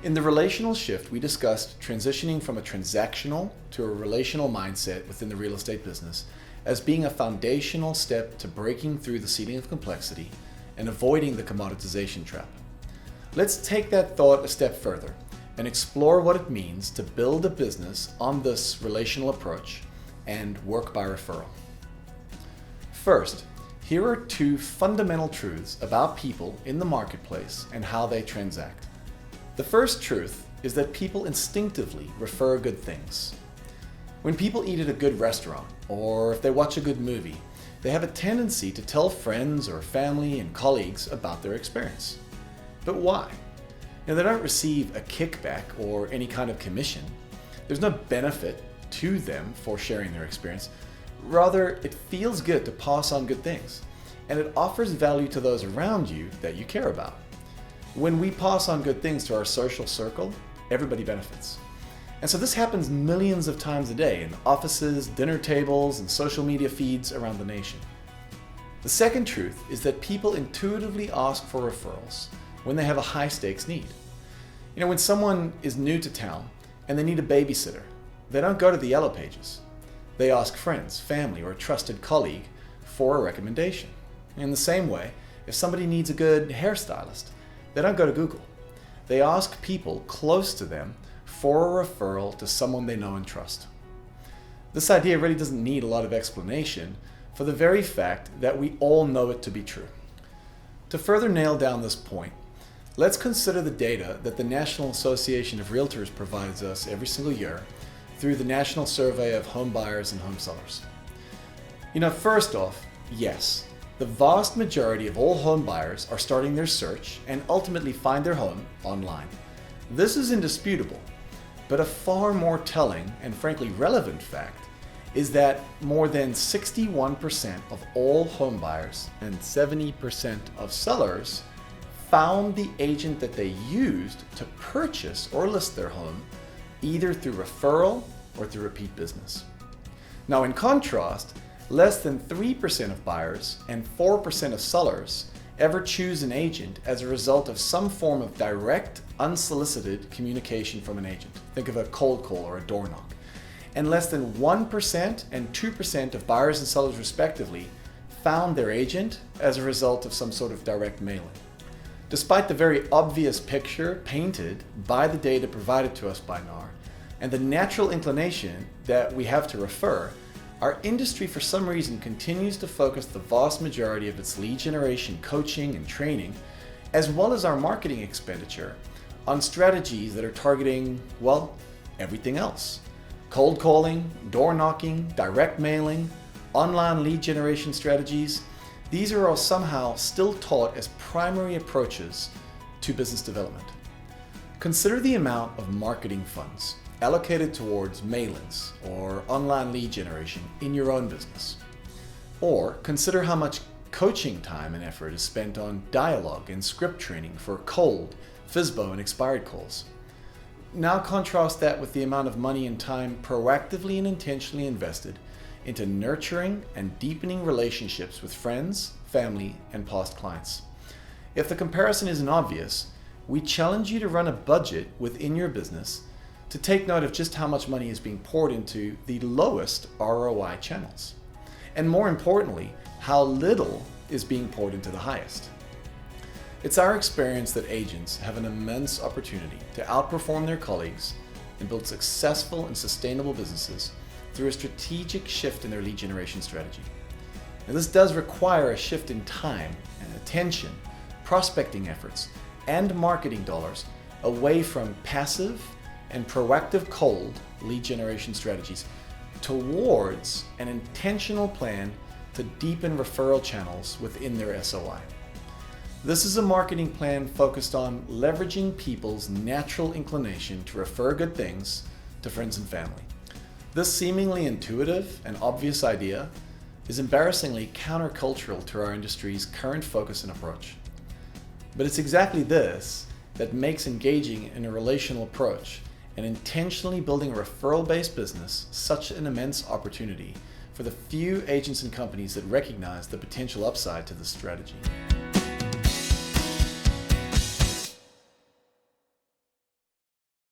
In the relational shift, we discussed transitioning from a transactional to a relational mindset within the real estate business as being a foundational step to breaking through the ceiling of complexity and avoiding the commoditization trap. Let's take that thought a step further and explore what it means to build a business on this relational approach and work by referral. First, here are two fundamental truths about people in the marketplace and how they transact. The first truth is that people instinctively refer good things. When people eat at a good restaurant, or if they watch a good movie, they have a tendency to tell friends or family and colleagues about their experience. But why? They don't receive a kickback or any kind of commission. There's no benefit to them for sharing their experience. Rather, it feels good to pass on good things, and it offers value to those around you that you care about. When we pass on good things to our social circle, everybody benefits. And so this happens millions of times a day in offices, dinner tables, and social media feeds around the nation. The second truth is that people intuitively ask for referrals when they have a high-stakes need. When someone is new to town and they need a babysitter, they don't go to the Yellow Pages. They ask friends, family, or a trusted colleague for a recommendation. In the same way, if somebody needs a good hairstylist, they don't go to Google. They ask people close to them for a referral to someone they know and trust. This idea really doesn't need a lot of explanation for the very fact that we all know it to be true. To further nail down this point, let's consider the data that the National Association of Realtors provides us every single year through the National Survey of Home Buyers and Home Sellers. First off, yes, the vast majority of all home buyers are starting their search and ultimately find their home online. This is indisputable, but a far more telling and frankly relevant fact is that more than 61% of all home buyers and 70% of sellers found the agent that they used to purchase or list their home either through referral or through repeat business. Now, in contrast, less than 3% of buyers and 4% of sellers ever choose an agent as a result of some form of direct, unsolicited communication from an agent. Think of a cold call or a door knock. And less than 1% and 2% of buyers and sellers respectively found their agent as a result of some sort of direct mailing. Despite the very obvious picture painted by the data provided to us by NAR and the natural inclination that we have to refer, our industry for some reason continues to focus the vast majority of its lead generation coaching and training, as well as our marketing expenditure, on strategies that are targeting, everything else. Cold calling, door knocking, direct mailing, online lead generation strategies. These are all somehow still taught as primary approaches to business development. Consider the amount of marketing funds allocated towards mail-ins or online lead generation in your own business. Or consider how much coaching time and effort is spent on dialogue and script training for cold, FSBO, and expired calls. Now contrast that with the amount of money and time proactively and intentionally invested into nurturing and deepening relationships with friends, family, and past clients. If the comparison isn't obvious, we challenge you to run a budget within your business to take note of just how much money is being poured into the lowest ROI channels. And more importantly, how little is being poured into the highest. It's our experience that agents have an immense opportunity to outperform their colleagues and build successful and sustainable businesses through a strategic shift in their lead generation strategy. Now, this does require a shift in time and attention, prospecting efforts, and marketing dollars away from passive and proactive cold lead generation strategies towards an intentional plan to deepen referral channels within their SOI. This is a marketing plan focused on leveraging people's natural inclination to refer good things to friends and family. This seemingly intuitive and obvious idea is embarrassingly countercultural to our industry's current focus and approach. But it's exactly this that makes engaging in a relational approach and intentionally building a referral-based business such an immense opportunity for the few agents and companies that recognize the potential upside to this strategy.